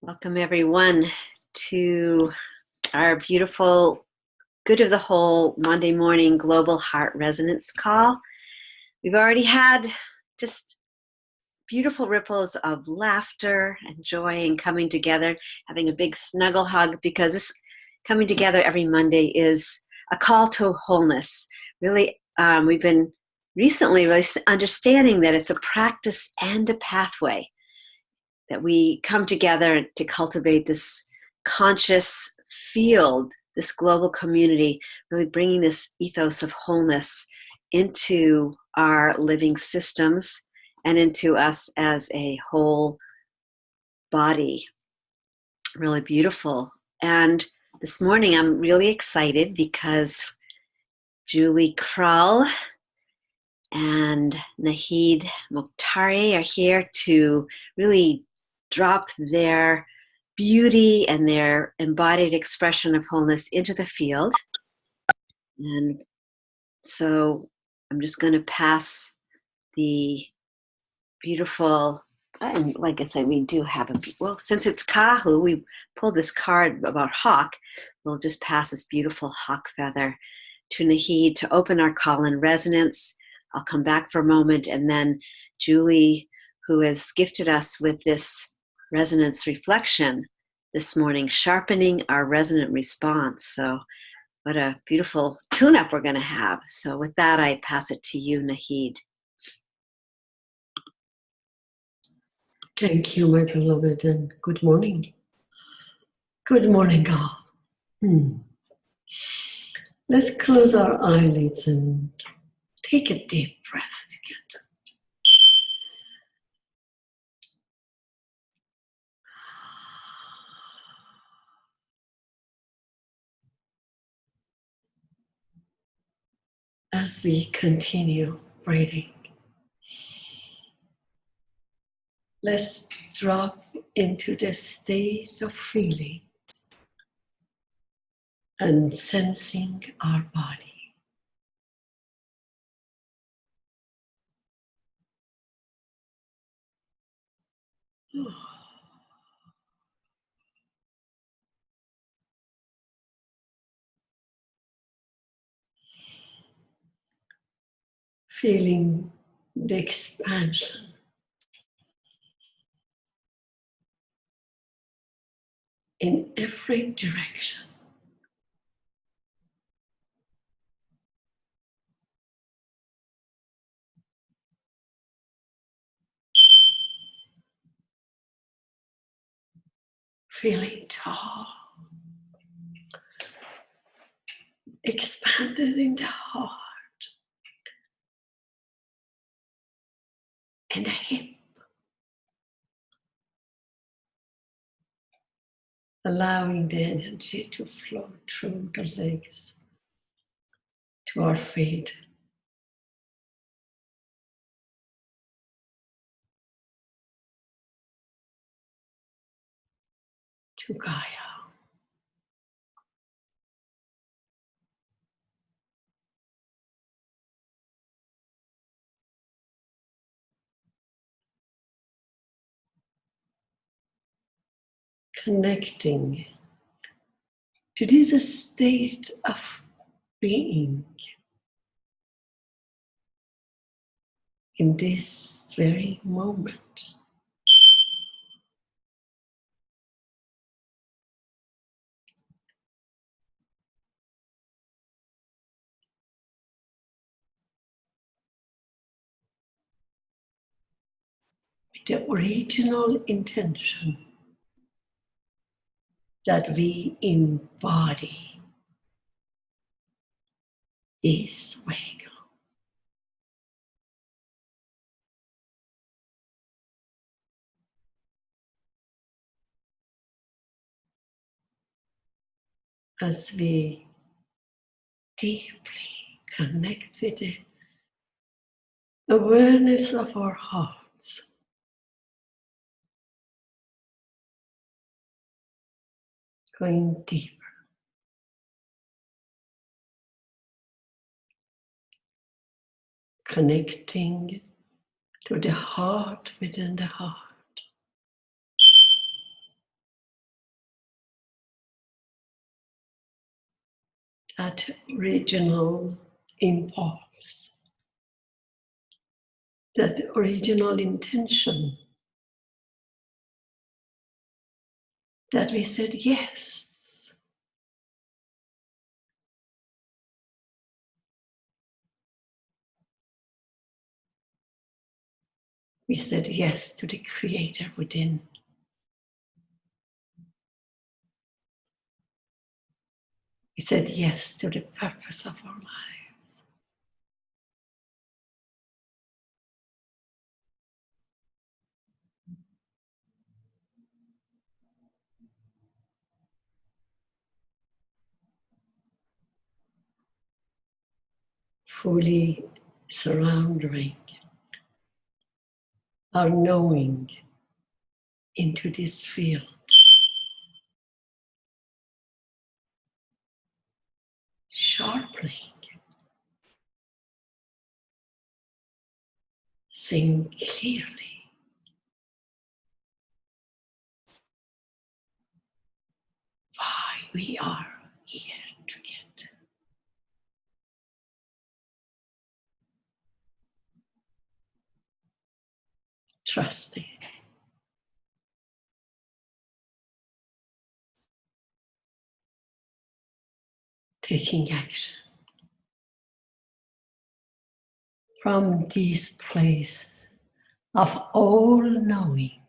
Welcome everyone to our beautiful Good of the Whole Monday morning Global Heart Resonance call. We've already had just beautiful ripples of laughter and joy and coming together, having a big snuggle hug, because this coming together every Monday is a call to wholeness. Really, we've been recently really understanding that it's a practice and a pathway, that we come together to cultivate this conscious field, this global community, really bringing this ethos of wholeness into our living systems and into us as a whole body. Really beautiful. And this morning I'm really excited because Julie Krull and Nahid Mokhtari are here to really drop their beauty and their embodied expression of wholeness into the field. And so I'm just going to pass the beautiful, and like I said, we do have well, since it's Kahu, we pulled this card about hawk. We'll just pass this beautiful hawk feather to Nahid to open our call in resonance. I'll come back for a moment, and then Julie, who has gifted us with this resonance reflection this morning, sharpening our resonant response. So what a beautiful tune-up we're going to have. So with that, I pass it to you, Nahid. Thank you, my beloved, and good morning. Good morning, all. Let's close our eyelids and take a deep breath together. As we continue breathing, let's drop into the state of feeling and sensing our body. Feeling the expansion in every direction. Feeling tall, expanded in the heart and the hip, allowing the energy to flow through the legs to our feet, to Gaia. Connecting to this state of being in this very moment. With the original intention that we embody is Wego. As we deeply connect with the awareness of our hearts, going deeper, connecting to the heart within the heart, that original impulse, that original intention, that we said yes. We said yes to the Creator within. We said yes to the purpose of our lives. Fully surrendering our knowing into this field. Sharpening. Seeing clearly. Why we are here together. Trusting. Taking action. From this place of all knowing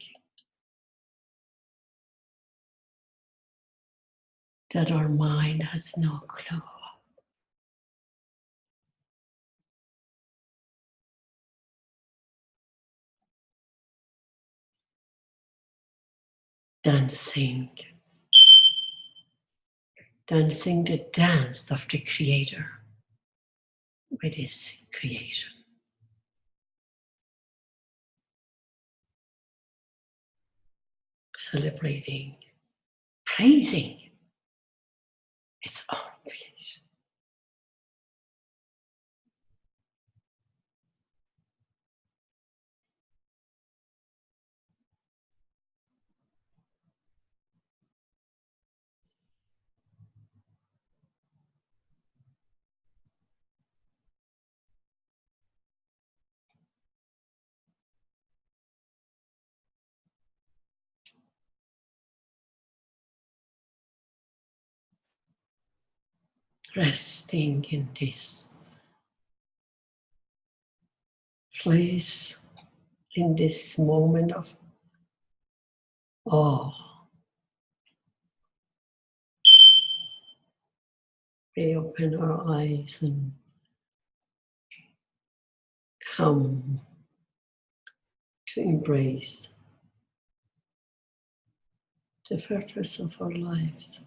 that our mind has no clue. Dancing the dance of the Creator with His creation. Celebrating, praising its own creation. Resting in this place, in this moment of awe. We open our eyes and come to embrace the purpose of our lives,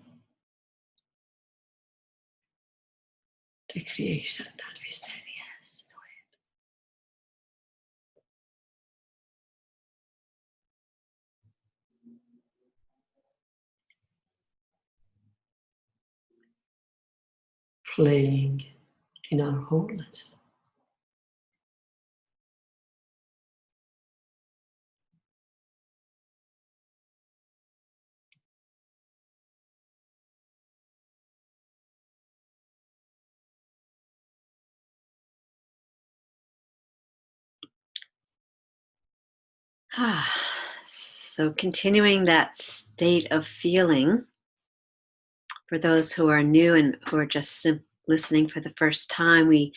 the creation that we said yes to it. Playing in our wholeness. So continuing that state of feeling, for those who are new and who are just listening for the first time, we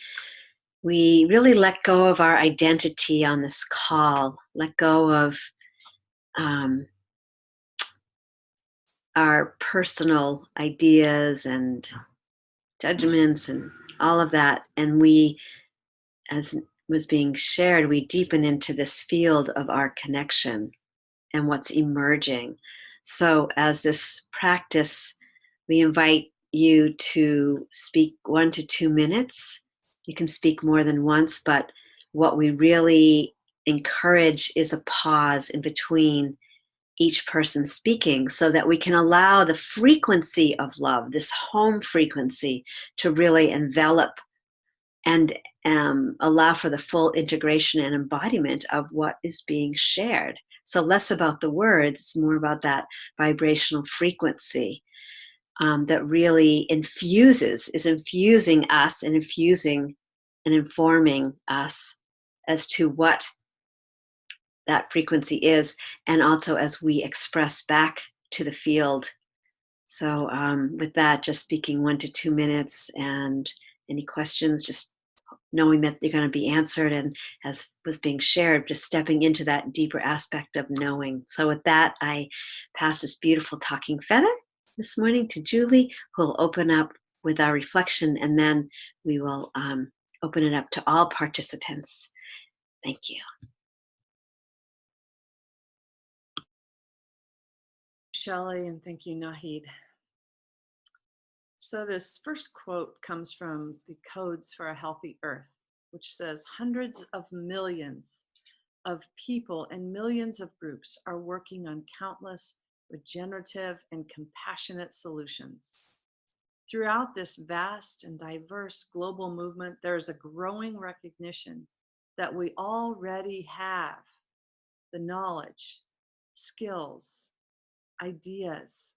really let go of our identity on this call, let go of our personal ideas and judgments and all of that. And we, as was being shared, we deepen into this field of our connection and what's emerging. So as this practice, we invite you to speak 1 to 2 minutes. You can speak more than once, but what we really encourage is a pause in between each person speaking so that we can allow the frequency of love, this home frequency, to really envelop and allow for the full integration and embodiment of what is being shared. So less about the words, more about that vibrational frequency. that really is infusing us and infusing and informing us as to what that frequency is, and also as we express back to the field. So with that, just speaking 1 to 2 minutes, and any questions, just knowing that they're going to be answered, and as was being shared, just stepping into that deeper aspect of knowing. So with that, I pass this beautiful talking feather this morning to Julie, who will open up with our reflection, and then we will open it up to all participants. Thank you. Shelley, and thank you, Nahid. So this first quote comes from the Codes for a Healthy Earth, which says hundreds of millions of people and millions of groups are working on countless regenerative and compassionate solutions. Throughout this vast and diverse global movement, there is a growing recognition that we already have the knowledge, skills, ideas,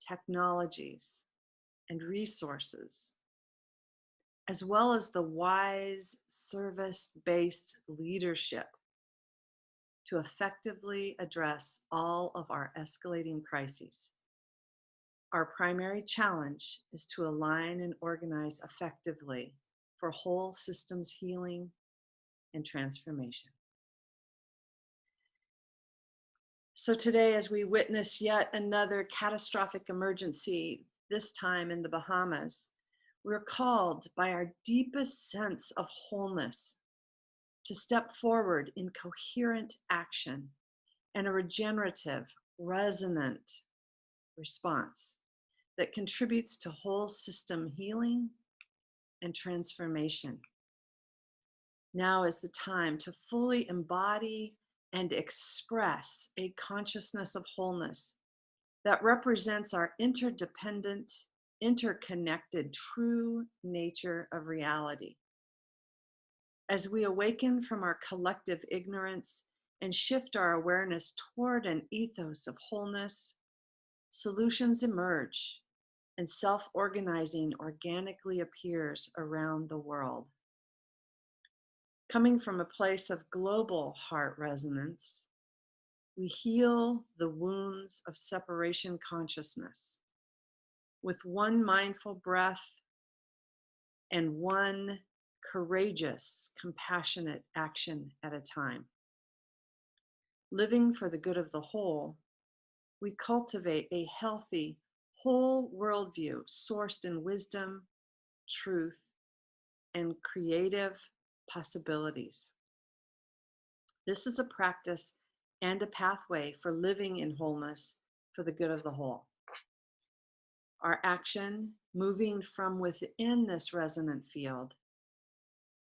technologies, and resources, as well as the wise service-based leadership to effectively address all of our escalating crises. Our primary challenge is to align and organize effectively for whole systems healing and transformation. So today, as we witness yet another catastrophic emergency, this time in the Bahamas, we're called by our deepest sense of wholeness to step forward in coherent action and a regenerative, resonant response that contributes to whole system healing and transformation. Now is the time to fully embody and express a consciousness of wholeness that represents our interdependent, interconnected, true nature of reality. As we awaken from our collective ignorance and shift our awareness toward an ethos of wholeness, solutions emerge and self-organizing organically appears around the world. Coming from a place of global heart resonance, we heal the wounds of separation consciousness with one mindful breath and one courageous, compassionate action at a time. Living for the good of the whole, we cultivate a healthy, whole worldview sourced in wisdom, truth, and creative possibilities. This is a practice and a pathway for living in wholeness for the good of the whole. Our action, moving from within this resonant field,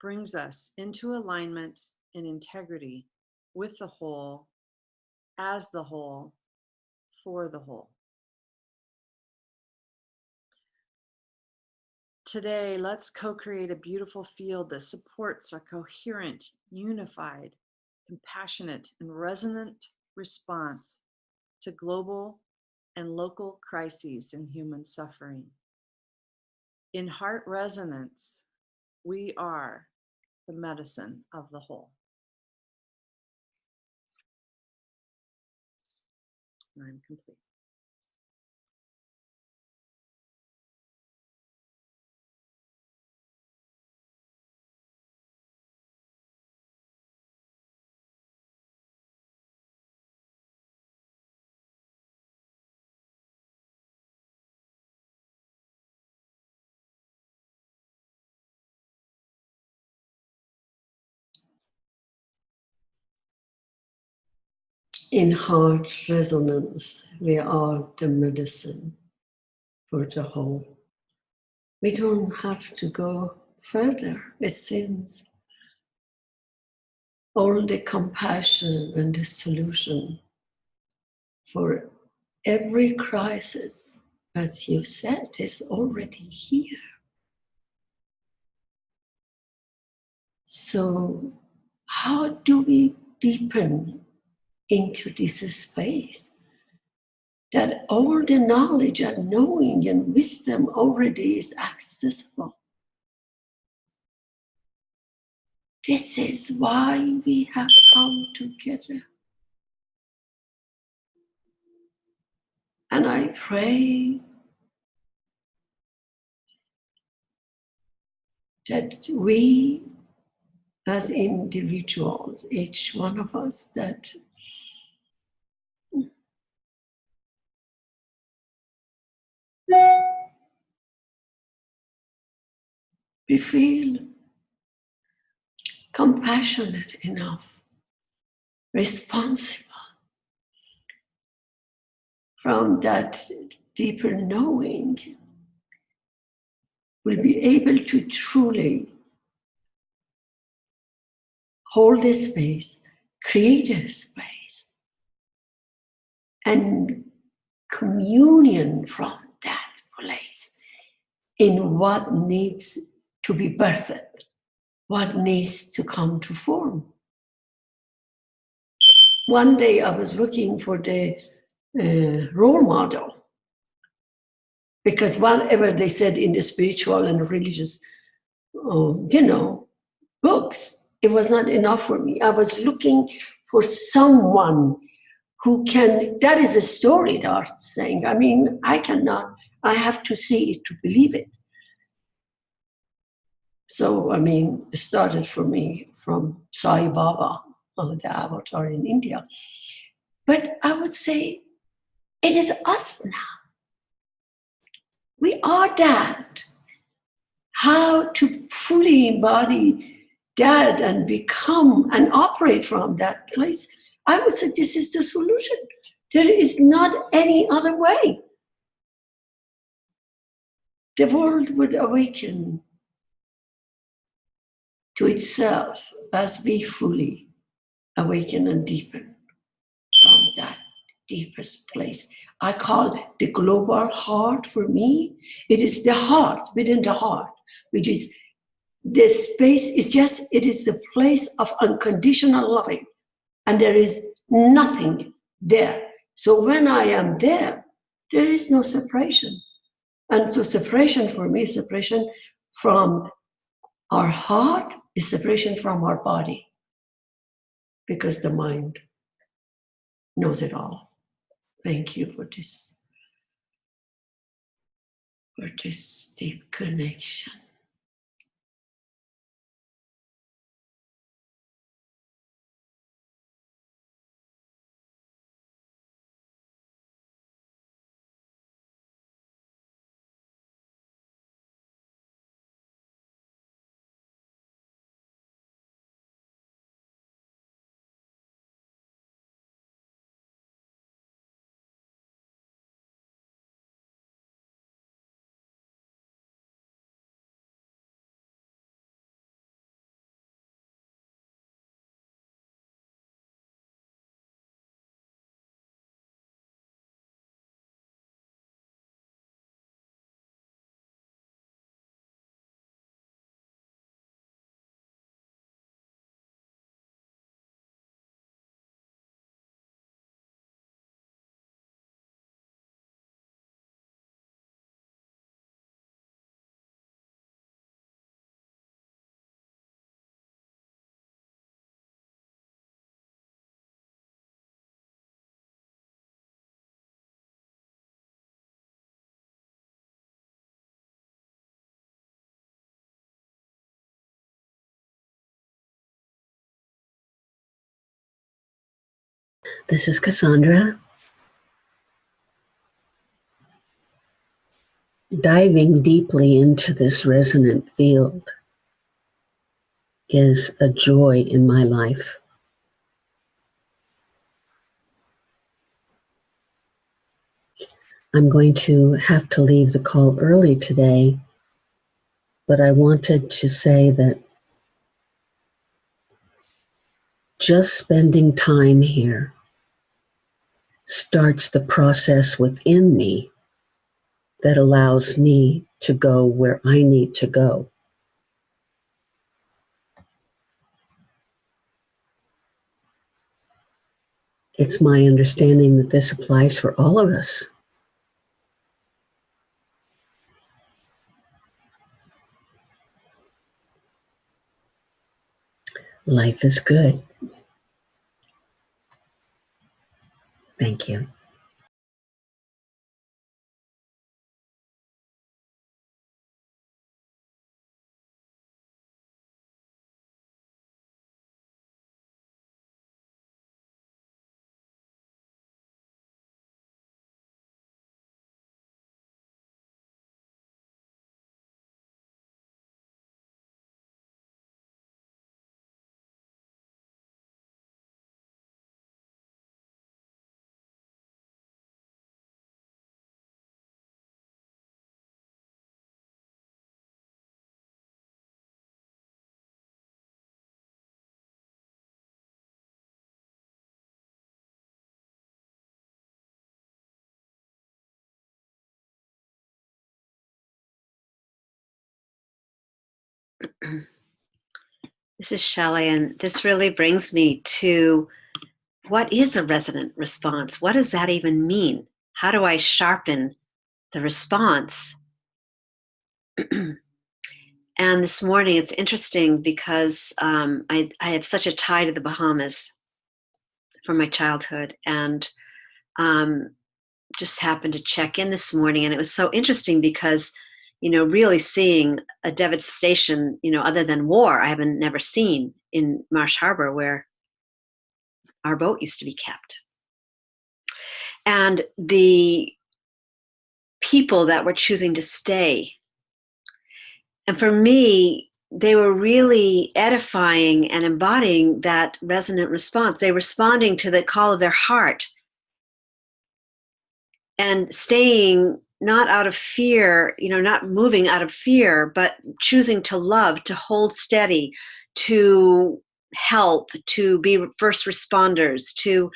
brings us into alignment and integrity with the whole, as the whole, for the whole. Today, let's co-create a beautiful field that supports our coherent, unified, compassionate, and resonant response to global and local crises and human suffering. In heart resonance, we are the medicine of the whole. I'm complete. In heart resonance, we are the medicine for the whole. We don't have to go further. It seems all the compassion and the solution for every crisis, as you said, is already here. So how do we deepen into this space that all the knowledge and knowing and wisdom already is accessible. This is why we have come together. And I pray that we as individuals, each one of us, that we feel compassionate enough, responsible from that deeper knowing, will be able to truly hold a space, create a space, and communion from that place in what needs to be birthed, what needs to come to form. One day I was looking for the role model, because whatever they said in the spiritual and religious, books, it was not enough for me. I was looking for someone who can, that is a story, they're saying. I mean, I cannot, I have to see it to believe it. So, I mean, it started for me from Sai Baba, the avatar in India. But I would say it is us now. We are that. How to fully embody that and become and operate from that place, I would say this is the solution. There is not any other way. The world would awaken to itself as we fully awaken and deepen from that deepest place. I call the global heart, for me, it is the heart within the heart, which is the space, it is the place of unconditional loving, and there is nothing there. So when I am there, there is no separation. And so separation for me, separation from our heart is separation from our body, because the mind knows it all. Thank you for this deep connection. This is Cassandra. Diving deeply into this resonant field is a joy in my life. I'm going to have to leave the call early today, but I wanted to say that just spending time here starts the process within me that allows me to go where I need to go. it's my understanding that this applies for all of us. Life is good. Thank you. This is Shelley, and this really brings me to what is a resonant response? What does that even mean? How do I sharpen the response? And this morning, it's interesting because I have such a tie to the Bahamas from my childhood, and just happened to check in this morning, and it was so interesting because, really seeing a devastation, other than war, I haven't never seen in Marsh Harbor where our boat used to be kept. And the people that were choosing to stay. And for me, they were really edifying and embodying that resonant response. They were responding to the call of their heart and staying not out of fear, not moving out of fear, but choosing to love, to hold steady, to help, to be first responders, to,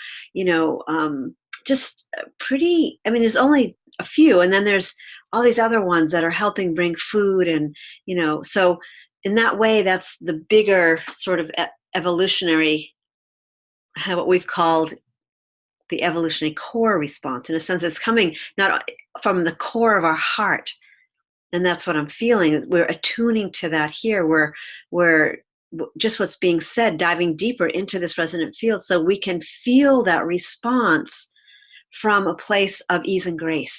just pretty, there's only a few, and then there's all these other ones that are helping bring food. And, so in that way, that's the bigger sort of evolutionary, what we've called the evolutionary core response. In a sense, it's coming not from the core of our heart. And that's what I'm feeling. We're attuning to that here. We're just what's being said, diving deeper into this resonant field so we can feel that response from a place of ease and grace.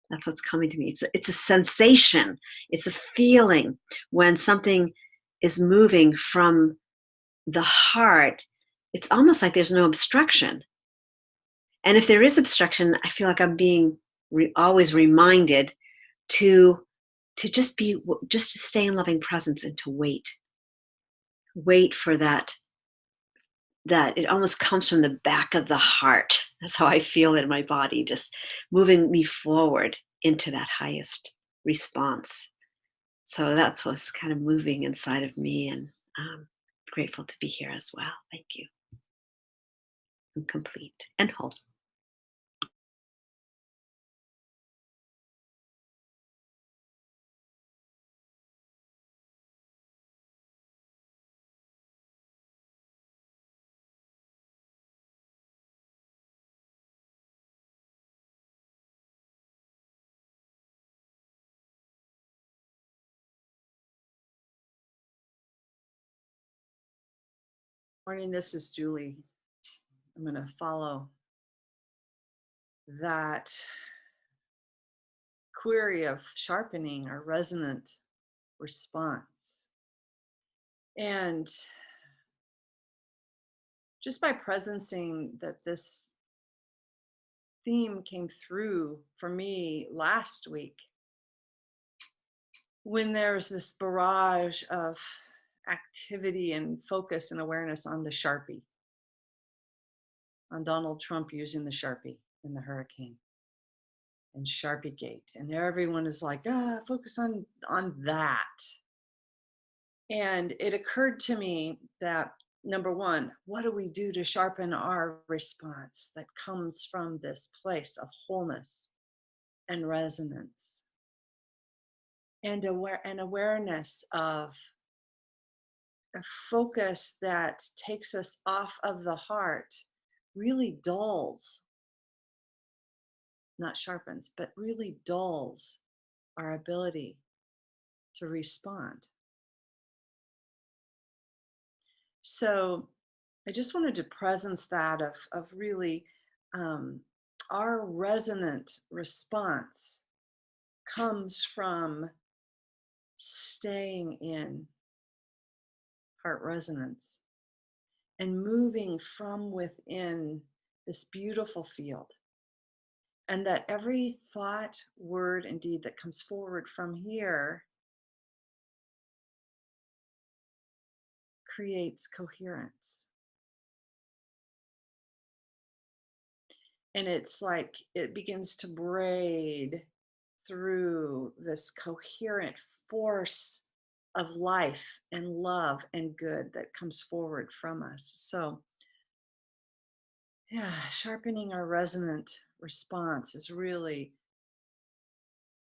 That's what's coming to me. It's a sensation. It's a feeling when something is moving from the heart. It's almost like there's no obstruction. And if there is obstruction, I feel like I'm being always reminded to just to stay in loving presence and to wait for that it almost comes from the back of the heart. That's how I feel it in my body, just moving me forward into that highest response. So that's what's kind of moving inside of me, and I'm grateful to be here as well. Thank you. I'm complete and whole. Morning, this is Julie. I'm going to follow that query of sharpening or resonant response. And just by presencing that this theme came through for me last week, when there's this barrage of activity and focus and awareness on the Sharpie, on Donald Trump using the Sharpie in the hurricane and Sharpie Gate. And everyone is like, focus on that. And it occurred to me that, number one, what do we do to sharpen our response that comes from this place of wholeness and resonance and awareness of a focus that takes us off of the heart, really dulls, not sharpens, but really dulls our ability to respond. So I just wanted to presence that of really our resonant response comes from staying in heart resonance and moving from within this beautiful field. And that every thought, word, and deed that comes forward from here creates coherence. And it's like it begins to braid through this coherent force of life and love and good that comes forward from us. So yeah, sharpening our resonant response is really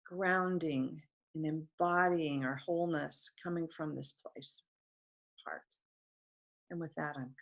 grounding and embodying our wholeness coming from this place, heart. And with that, I'm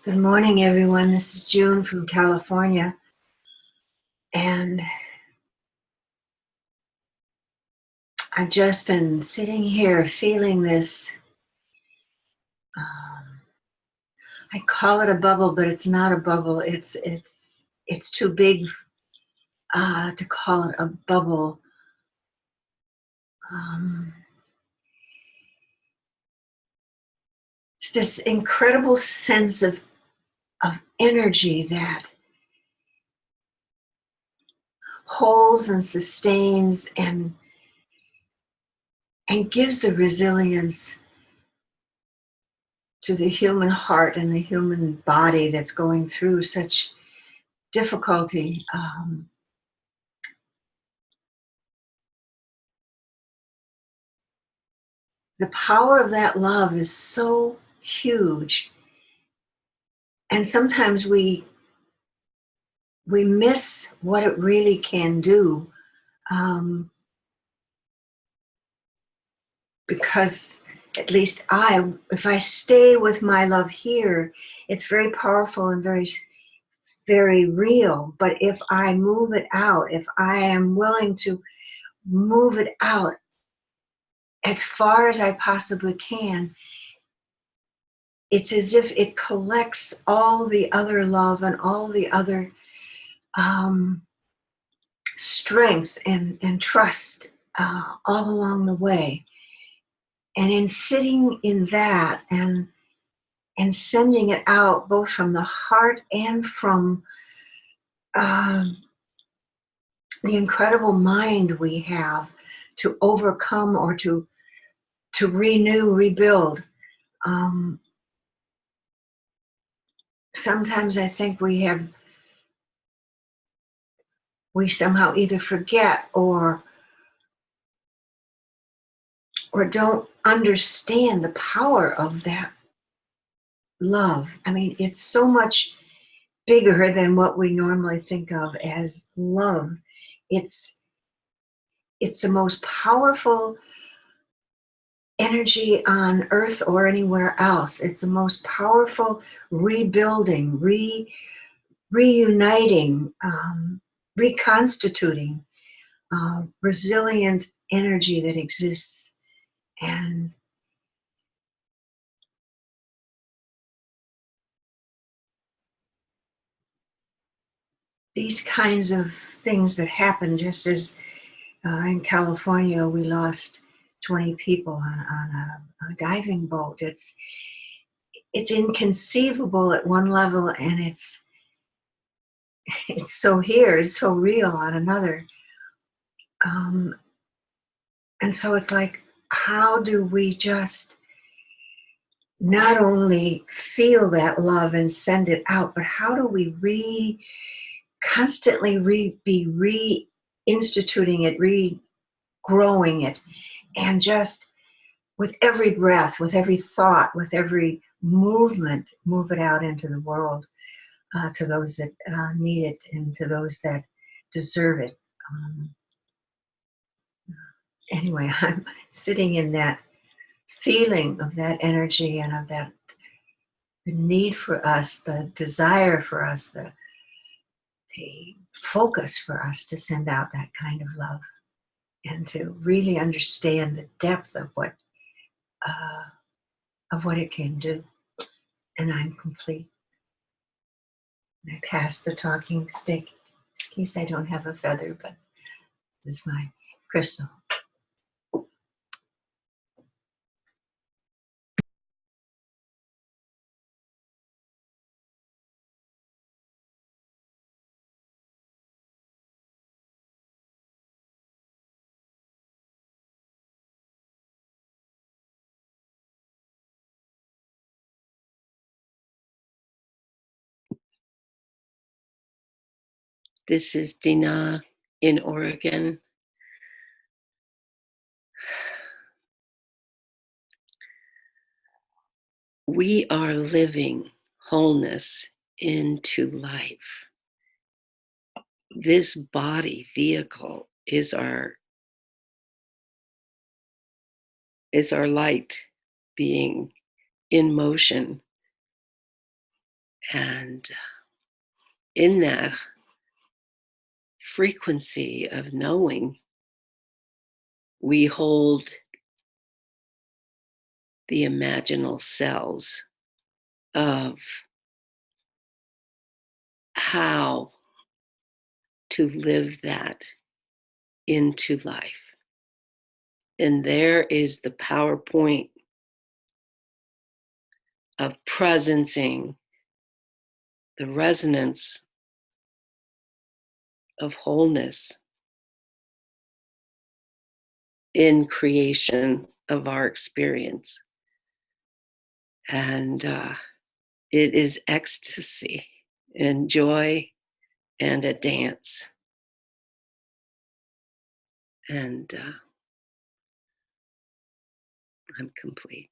Good morning, everyone. This is June from California. And I've just been sitting here feeling this, I call it a bubble, but it's not a bubble. It's too big to call it a bubble. It's this incredible sense of energy that holds and sustains and gives the resilience to the human heart and the human body that's going through such difficulty. The power of that love is so huge. And sometimes we miss what it really can do, because at least if I stay with my love here, it's very powerful and very, very real. But if I move it out, if I am willing to move it out as far as I possibly can, it's as if it collects all the other love and all the other strength and trust all along the way. And in sitting in that and sending it out both from the heart and from the incredible mind we have to overcome or to renew, rebuild. Sometimes I think we somehow either forget or don't understand the power of that love. I mean, it's so much bigger than what we normally think of as love. It's the most powerful energy on earth or anywhere else. It's the most powerful rebuilding, reuniting, reconstituting, resilient energy that exists. And these kinds of things that happen, just as in California we lost 20 people on a diving boat. it's inconceivable at one level, and it's so here, it's so real on another. And so it's like, how do we just not only feel that love and send it out, but how do we constantly be reinstituting it, regrowing it, and just with every breath, with every thought, with every movement, move it out into the world, to those that need it and to those that deserve it. Anyway, I'm sitting in that feeling of that energy and of that the need for us, the desire for us, the focus for us to send out that kind of love and to really understand the depth of what it can do. And I'm complete. And I pass the talking stick. Excuse, I don't have a feather, but this is my crystal. This is Dina in Oregon. We are living wholeness into life. This body vehicle is our light being in motion. And in that frequency of knowing, we hold the imaginal cells of how to live that into life. And there is the PowerPoint of presencing the resonance of wholeness in creation of our experience. And it is ecstasy and joy and a dance. And I'm complete.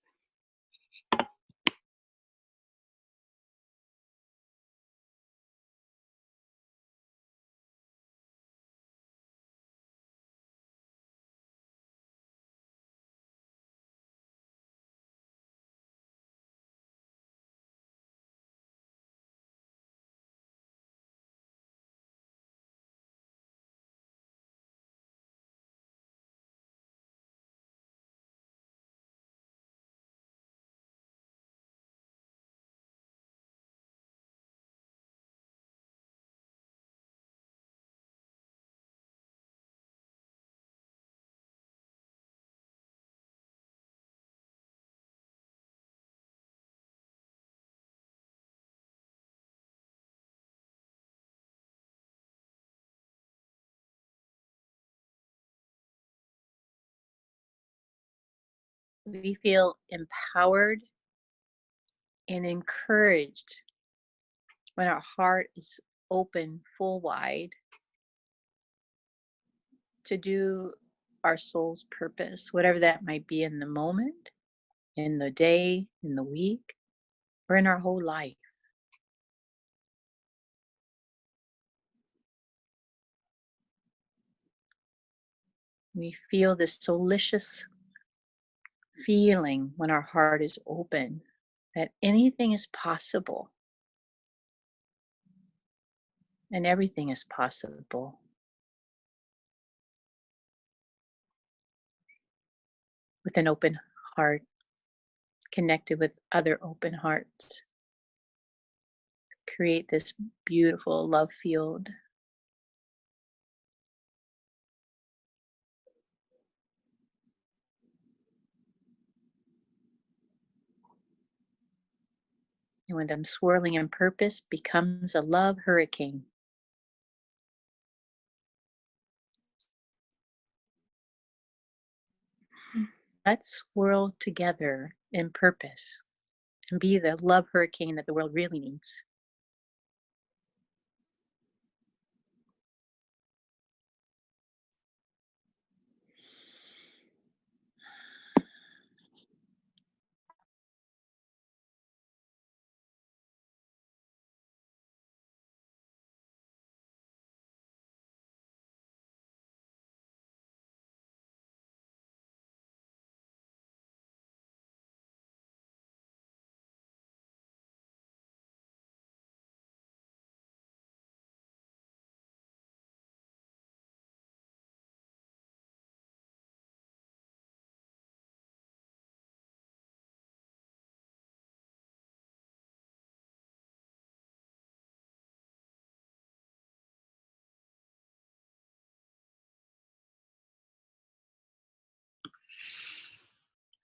We feel empowered and encouraged when our heart is open full wide to do our soul's purpose, whatever that might be in the moment, in the day, in the week, or in our whole life. We feel this delicious feeling when our heart is open that anything is possible and everything is possible. With an open heart, connected with other open hearts, create this beautiful love field. And when them swirling in purpose becomes a love hurricane. Let's swirl together in purpose and be the love hurricane that the world really needs.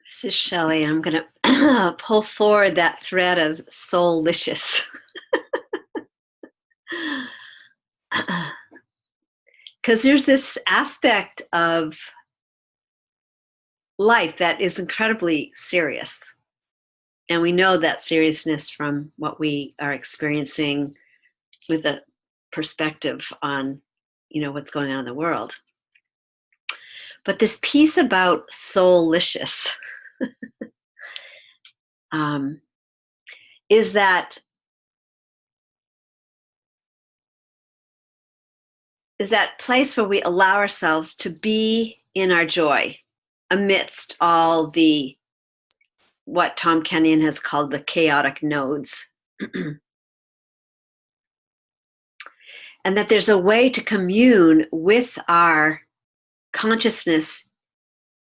This is Shelley. I'm going to pull forward that thread of soul-licious. Because there's this aspect of life that is incredibly serious. And we know that seriousness from what we are experiencing with a perspective on, what's going on in the world. But this piece about soul-licious is that place where we allow ourselves to be in our joy amidst all the, what Tom Kenyon has called the chaotic nodes. And that there's a way to commune with our consciousness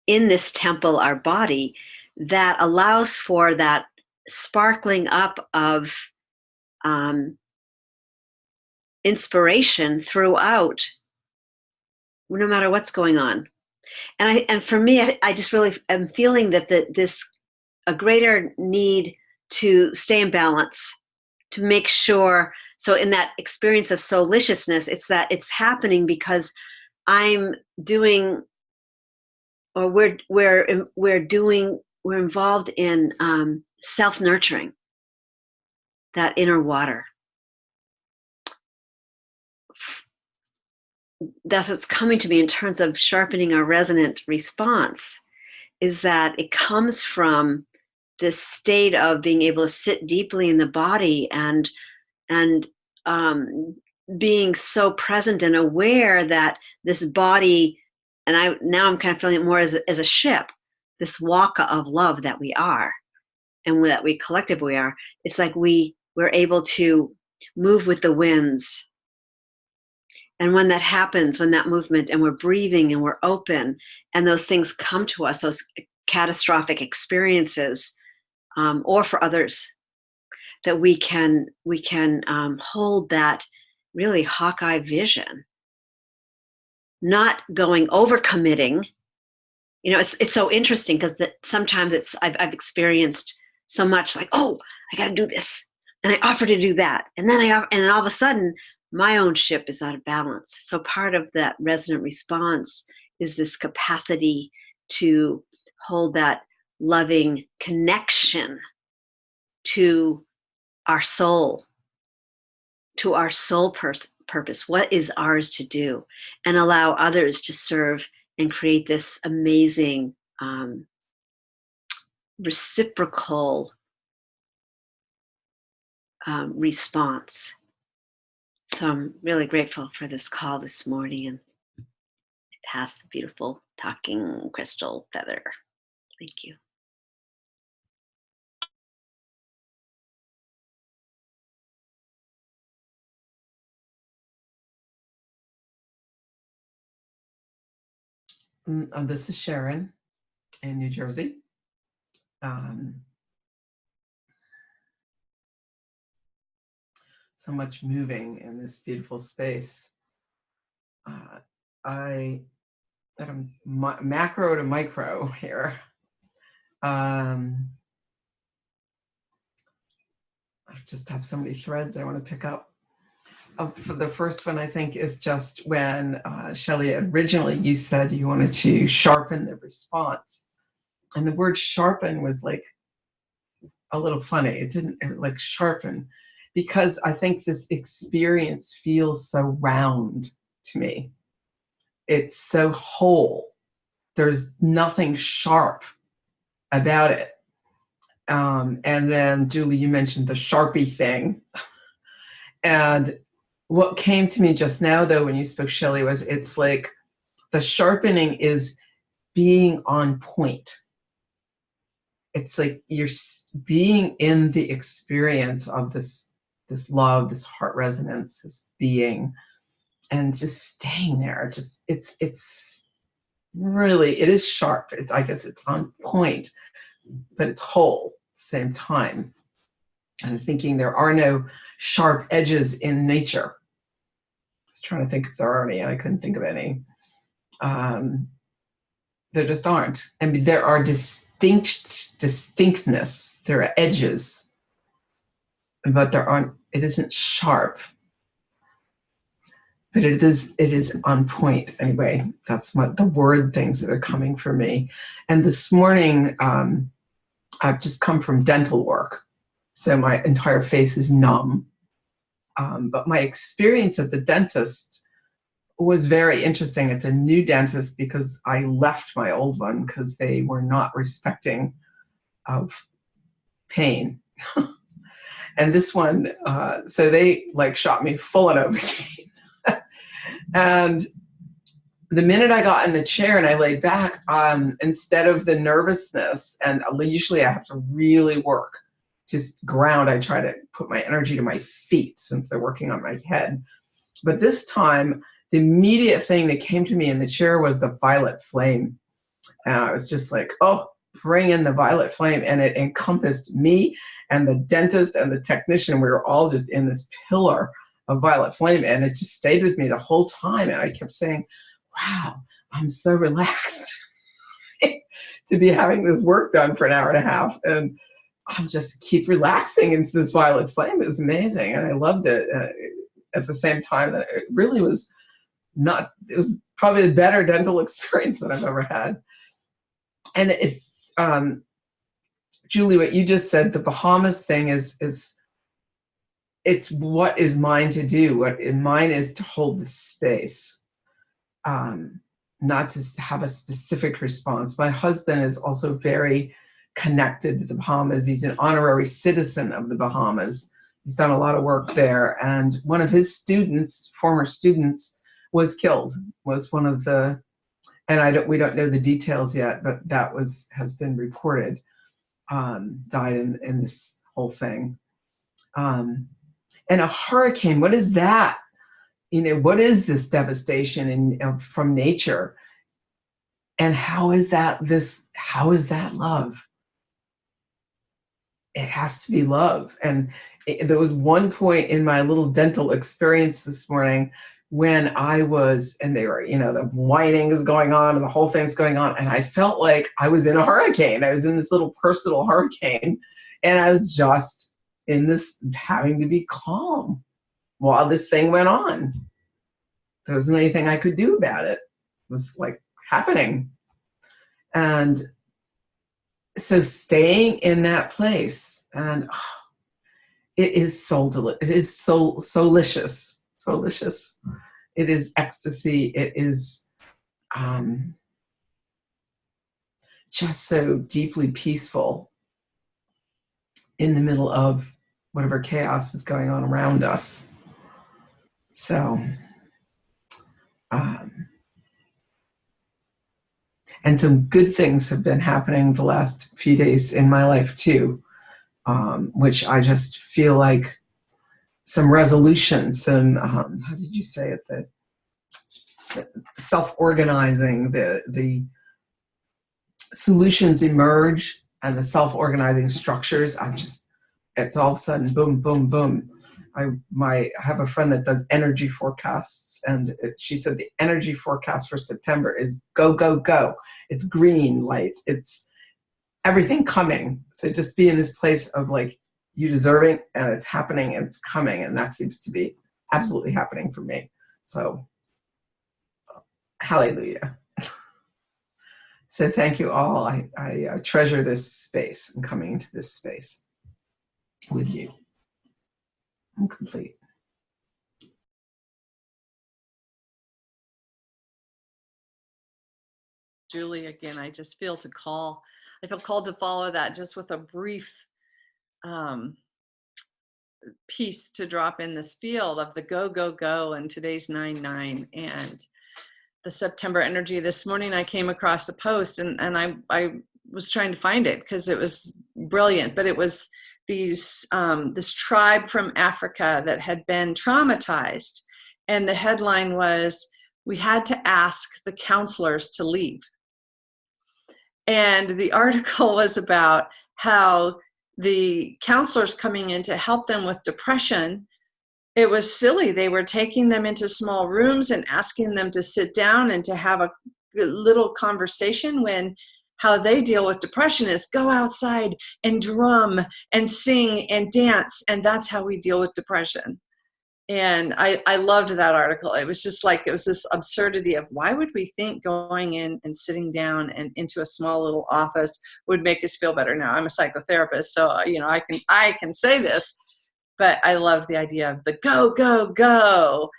in this temple, our body, that allows for that sparkling up of inspiration throughout, no matter what's going on. And for me, I just really am feeling that a greater need to stay in balance, to make sure. So in that experience of soul-liciousness, it's that it's happening because I'm doing, or we're involved in self-nurturing, that inner water. That's what's coming to me in terms of sharpening our resonant response, is that it comes from this state of being able to sit deeply in the body and being so present and aware that this body, and I'm kind of feeling it more as a ship, this waka of love that we are, and that we collectively are. It's like we're able to move with the winds. And when that happens, when that movement, and we're breathing and we're open, and those things come to us, those catastrophic experiences, or for others, that we can hold that really Hawkeye vision, not going overcommitting. It's so interesting because sometimes I've experienced so much like, oh, I got to do this, and I offer to do that, and then all of a sudden my own ship is out of balance. So part of that resonant response is this capacity to hold that loving connection to our soul, to our soul purpose, what is ours to do, and allow others to serve and create this amazing reciprocal response. So I'm really grateful for this call this morning, and pass the beautiful talking crystal feather. Thank you. This is Sharon in New Jersey. So much moving in this beautiful space. I at a macro to micro here. I just have so many threads I want to pick up. For the first one, I think, is just when Shelley, originally you said you wanted to sharpen the response. And the word sharpen was like a little funny. It was like sharpen, because I think this experience feels so round to me. It's so whole. There's nothing sharp about it. And then Julie, you mentioned the Sharpie thing. And what came to me just now, though, when you spoke, Shelley, was it's like the sharpening is being on point. It's like you're being in the experience of this love, this heart resonance, this being, and just staying there. Just it's really, it is sharp. I guess it's on point, but it's whole at the same time. I was thinking there are no sharp edges in nature. I was trying to think if there are any, and I couldn't think of any. There just aren't. I mean, there are distinctness. There are edges, but there aren't. It isn't sharp, but it is on point. Anyway, that's the word things that are coming for me. And this morning, I've just come from dental work, so my entire face is numb. But my experience at the dentist was very interesting. It's a new dentist because I left my old one because they were not respecting of pain. And this one, so they like shot me full of Novocaine. And the minute I got in the chair and I laid back, instead of the nervousness, and usually I have to really work to ground, I try to put my energy to my feet since they're working on my head. But this time, the immediate thing that came to me in the chair was the violet flame. And I was just like, oh, bring in the violet flame. And it encompassed me and the dentist and the technician. We were all just in this pillar of violet flame. And it just stayed with me the whole time. And I kept saying, wow, I'm so relaxed to be having this work done for an hour and a half. And I'll just keep relaxing into this violet flame. It was amazing. And I loved it. At the same time, that it really was it was probably the better dental experience that I've ever had. And Julie, what you just said, the Bahamas thing is it's what is mine to do. What mine is to hold the space, not to have a specific response. My husband is also very connected to the Bahamas. He's an honorary citizen of the Bahamas. He's done a lot of work there. And one of his students, former students, was killed, was one of the, and we don't know the details yet, but that has been reported, died in this whole thing. And a hurricane, what is that? What is this devastation from nature? And how is that love? It has to be love. And there was one point in my little dental experience this morning when I was, and they were, the whining is going on and the whole thing's going on. And I felt like I was in a hurricane. I was in this little personal hurricane. And I was just in this having to be calm while this thing went on. There wasn't anything I could do about it. It was like happening. And so staying in that place, and it is so delicious. It is so delicious. So delicious. It is ecstasy. It is just so deeply peaceful in the middle of whatever chaos is going on around us. So, and some good things have been happening the last few days in my life too, which I just feel like some resolution, some, how did you say it, the self-organizing, the solutions emerge and the self-organizing structures. It's all of a sudden, boom, boom, boom. I have a friend that does energy forecasts, and she said the energy forecast for September is go, go, go. It's green light. It's everything coming. So just be in this place of like you deserving, and it's happening, and it's coming, and that seems to be absolutely happening for me. So, hallelujah. So thank you all. I treasure this space and coming into this space with you. I'm complete. Julie, again, I just feel I feel called to follow that just with a brief piece to drop in this field of the go, go, go, and today's 9/9 and the September energy. This morning I came across a post and I was trying to find it because it was brilliant, but it was this tribe from Africa that had been traumatized. And the headline was, "We had to ask the counselors to leave." And the article was about how the counselors coming in to help them with depression, it was silly. They were taking them into small rooms and asking them to sit down and to have a little conversation, when how they deal with depression is go outside and drum and sing and dance. And that's how we deal with depression. And I loved that article. It was just like, it was this absurdity of why would we think going in and sitting down and into a small little office would make us feel better. Now I'm a psychotherapist, so I can say this, but I love the idea of the go, go, go.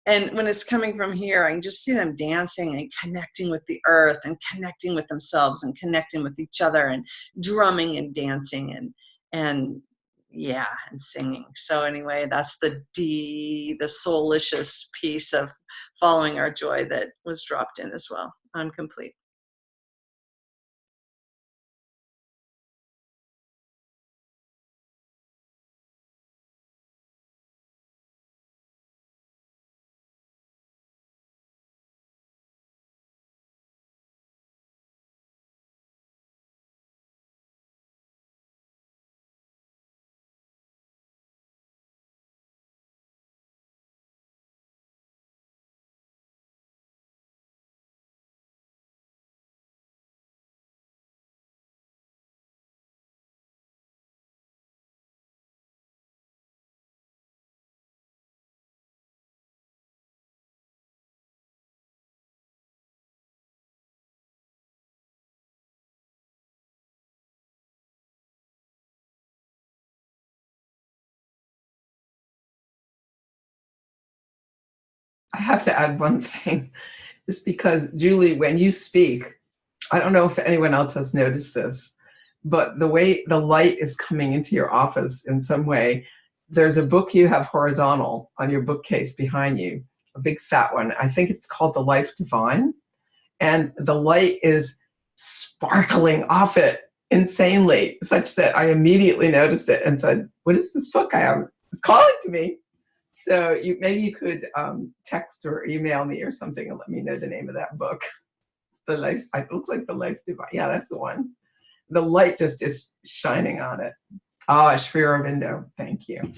And when it's coming from here, I can just see them dancing and connecting with the earth and connecting with themselves and connecting with each other and drumming and dancing and singing. So anyway, that's the soulicious piece of following our joy that was dropped in as well. I'm complete. I have to add one thing, just because, Julie, when you speak, I don't know if anyone else has noticed this, but the way the light is coming into your office in some way, there's a book you have horizontal on your bookcase behind you, a big fat one. I think it's called The Life Divine. And the light is sparkling off it insanely, such that I immediately noticed it and said, what is this book I have? It's calling to me. So maybe you could text or email me or something and let me know the name of that book. The Life, it looks like The Life Divine. Yeah, that's the one. The light just is shining on it. Ah, Sri Aurobindo, thank you.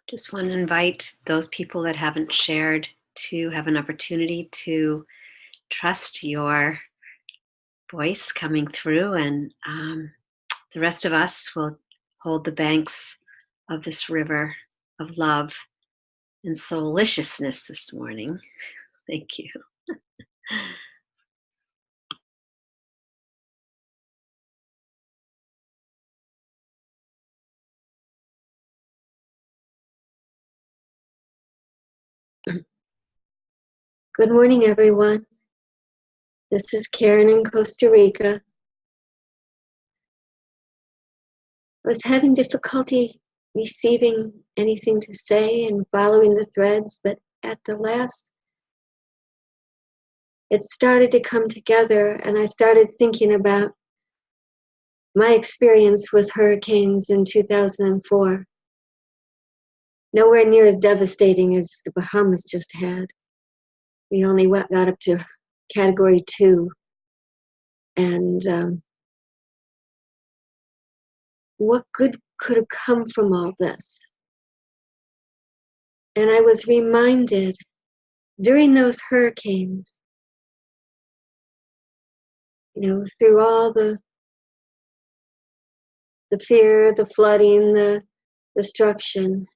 Just want to invite those people that haven't shared to have an opportunity to trust your voice coming through, and the rest of us will hold the banks of this river of love and souliciousness this morning. Thank you. Good morning, everyone. This is Karen in Costa Rica. I was having difficulty receiving anything to say and following the threads, but at the last, it started to come together, and I started thinking about my experience with hurricanes in 2004. Nowhere near as devastating as the Bahamas just had. We only got up to Category 2, and what good could have come from all this? And I was reminded during those hurricanes, through all the fear, the flooding, the destruction,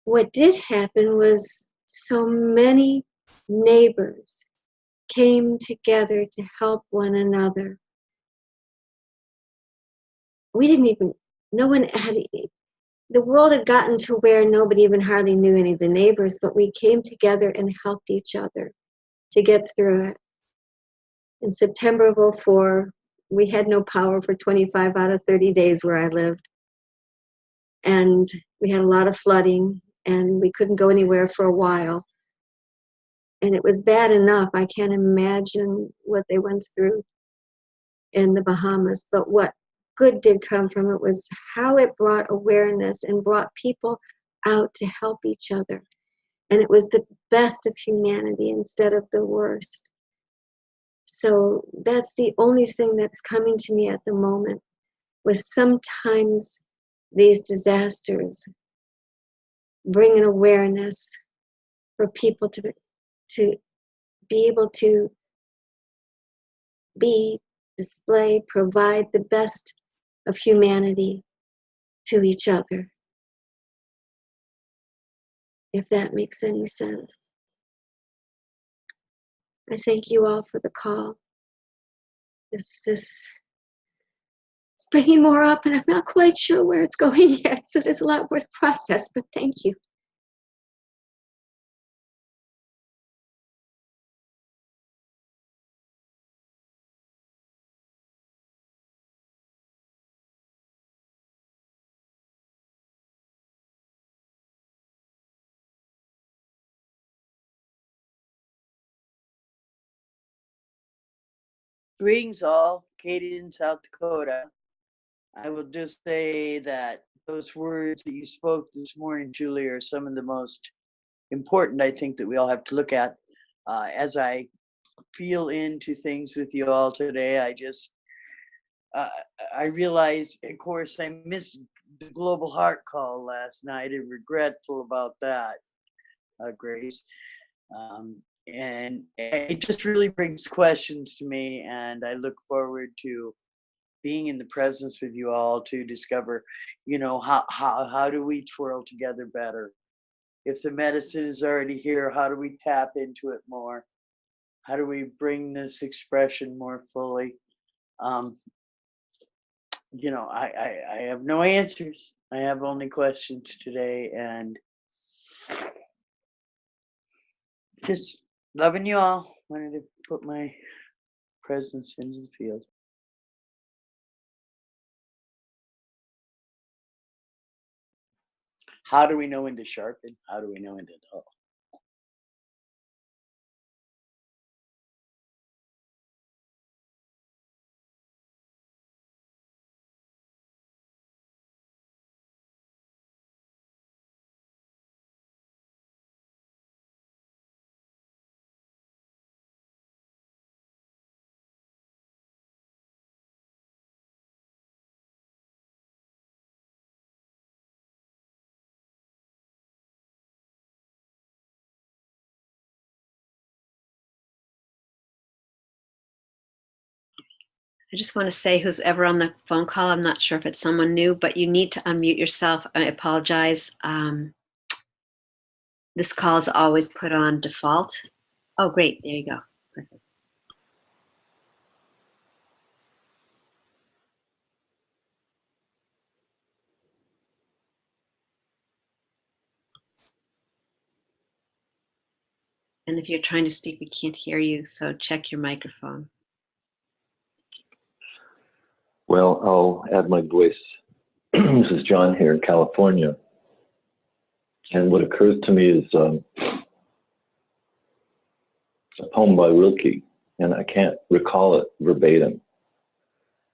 what did happen was so many neighbors came together to help one another. We didn't even, no one had, the world had gotten to where nobody even hardly knew any of the neighbors, but we came together and helped each other to get through it. In September of 2004, we had no power for 25 out of 30 days where I lived. And we had a lot of flooding, and we couldn't go anywhere for a while. And it was bad enough. I can't imagine what they went through in the Bahamas. But what good did come from it was how it brought awareness and brought people out to help each other. And it was the best of humanity instead of the worst. So that's the only thing that's coming to me at the moment, was sometimes these disasters bring an awareness for people to be able to display, provide the best of humanity to each other, if that makes any sense. I thank you all for the call. This is bringing more up, and I'm not quite sure where it's going yet, so there's a lot more to process, but thank you. Greetings all, Katie in South Dakota. I will just say that those words that you spoke this morning, Julie, are some of the most important, I think, that we all have to look at. As I feel into things with you all today, I realize, of course, I missed the Global Heart Call last night. I'm regretful about that, Grace. And it just really brings questions to me, and I look forward to being in the presence with you all to discover, how do we twirl together better? If the medicine is already here, how do we tap into it more? How do we bring this expression more fully? I have no answers. I have only questions today, and just loving you all. Wanted to put my presence into the field. How do we know when to sharpen? How do we know when to dull? I just want to say, who's ever on the phone call, I'm not sure if it's someone new, but you need to unmute yourself. I apologize. This call is always put on default. Oh, great. There you go. Perfect. And if you're trying to speak, we can't hear you, so check your microphone. Well, I'll add my voice. This is John here in California. And what occurs to me is a poem by Rilke, and I can't recall it verbatim.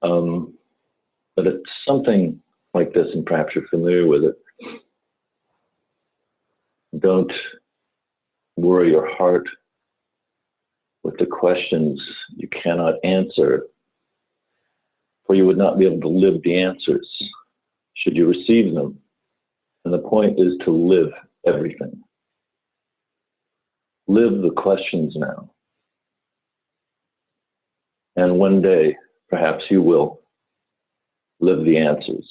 But it's something like this, and perhaps you're familiar with it. Don't worry your heart with the questions you cannot answer, for you would not be able to live the answers should you receive them. And the point is to live everything. Live the questions now. And one day, perhaps you will live the answers.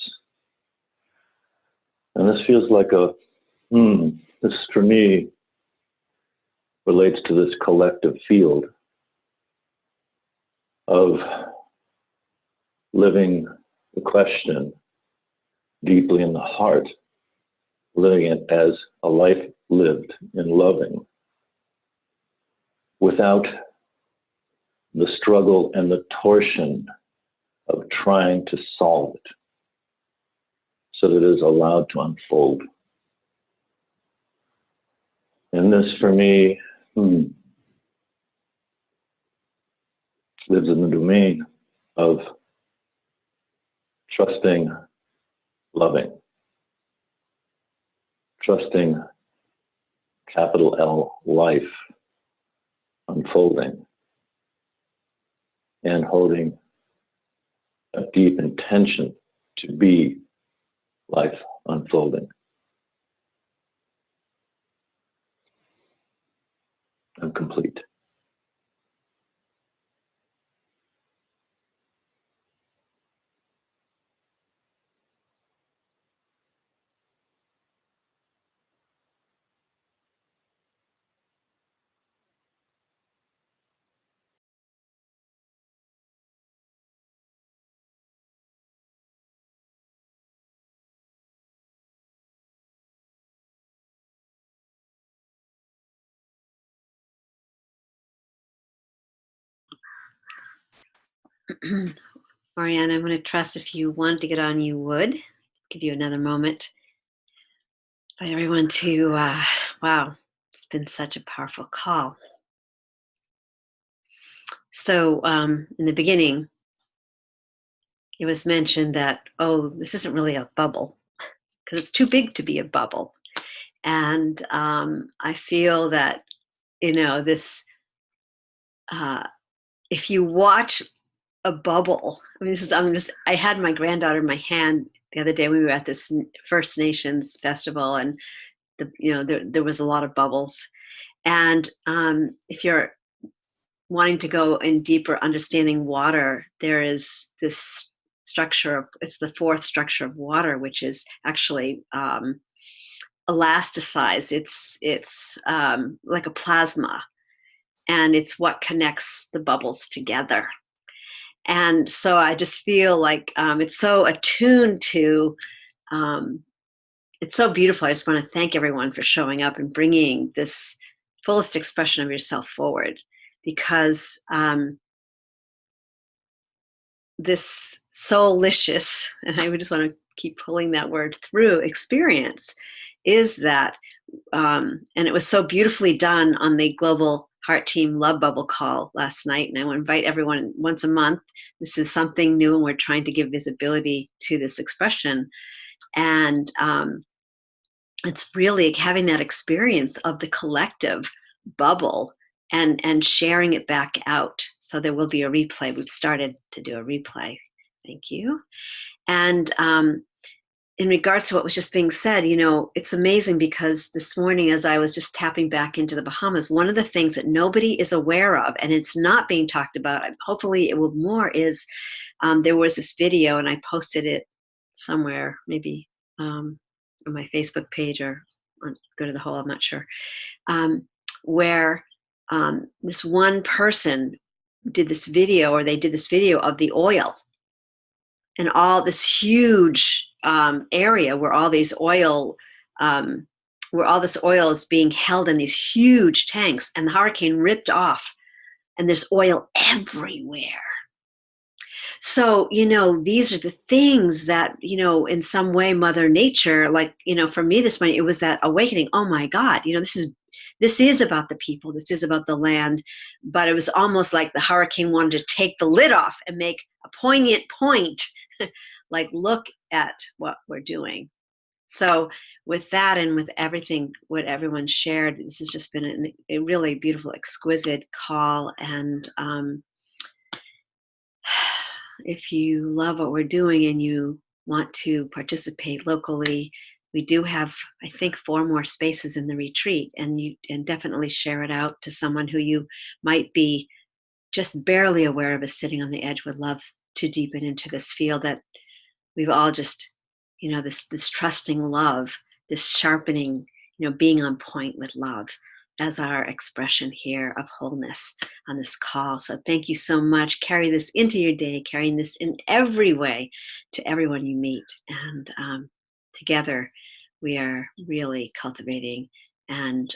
And this feels like this for me relates to this collective field of living the question deeply in the heart, living it as a life lived in loving, without the struggle and the torsion of trying to solve it, so that it is allowed to unfold. And this, for me, lives in the domain of trusting, loving, trusting, capital L, life unfolding, and holding a deep intention to be life unfolding. I'm complete. Marianne, I'm going to trust if you wanted to get on, you would. Give you another moment. Invite everyone to, wow, it's been such a powerful call. So in the beginning, it was mentioned that, oh, this isn't really a bubble because it's too big to be a bubble. And I feel that, this, if you watch a bubble, I mean, I had my granddaughter in my hand the other day. We were at this First Nations festival, and there was a lot of bubbles. And if you're wanting to go in deeper understanding water, there is this structure, it's the fourth structure of water, which is actually elasticized. It's like a plasma, and it's what connects the bubbles together. And so I just feel like it's so attuned to, it's so beautiful. I just want to thank everyone for showing up and bringing this fullest expression of yourself forward, because this soulicious, and I would just want to keep pulling that word through, experience is that, and it was so beautifully done on the Global Heart Team Love Bubble call last night. And I want to invite everyone once a month. This is something new, and we're trying to give visibility to this expression. And it's really having that experience of the collective bubble and sharing it back out. So there will be a replay. We've started to do a replay. Thank you. And in regards to what was just being said, you know, it's amazing because this morning, as I was just tapping back into the Bahamas, one of the things that nobody is aware of, and it's not being talked about, hopefully it will more, is there was this video, and I posted it somewhere, maybe on my Facebook page or on Go to the Whole, I'm not sure, where this one person did this video, or they did this video of the oil and all this huge area where all these oil, where all this oil is being held in these huge tanks, and the hurricane ripped off, and there's oil everywhere. So, you know, these are the things that, you know, in some way, Mother Nature, like, you know, for me this morning, it was that awakening. Oh my God, you know, this is about the people, this is about the land, but it was almost like the hurricane wanted to take the lid off and make a poignant point, like, look at what we're doing. So with that, and with everything, what everyone shared, this has just been a really beautiful, exquisite call. And if you love what we're doing and you want to participate locally, we do have, I think, 4 more spaces in the retreat, and definitely share it out to someone who you might be just barely aware of as sitting on the edge, would love to deepen into this field that we've all just, you know, this trusting love, this sharpening, you know, being on point with love as our expression here of wholeness on this call. So thank you so much. Carry this into your day, carrying this in every way to everyone you meet. And together we are really cultivating and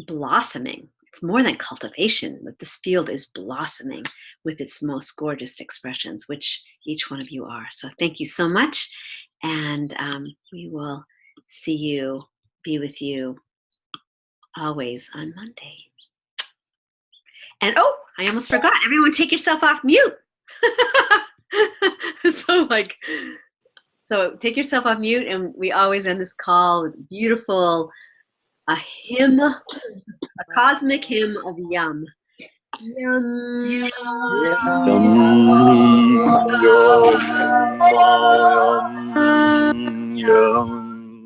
blossoming. It's more than cultivation, but this field is blossoming with its most gorgeous expressions, which each one of you are. So thank you so much. And we will see you, be with you always on Monday. And oh, I almost forgot. Everyone take yourself off mute. So take yourself off mute, and we always end this call with beautiful, a hymn, a cosmic hymn of yum. Yum. Yum, yum, yum, yum.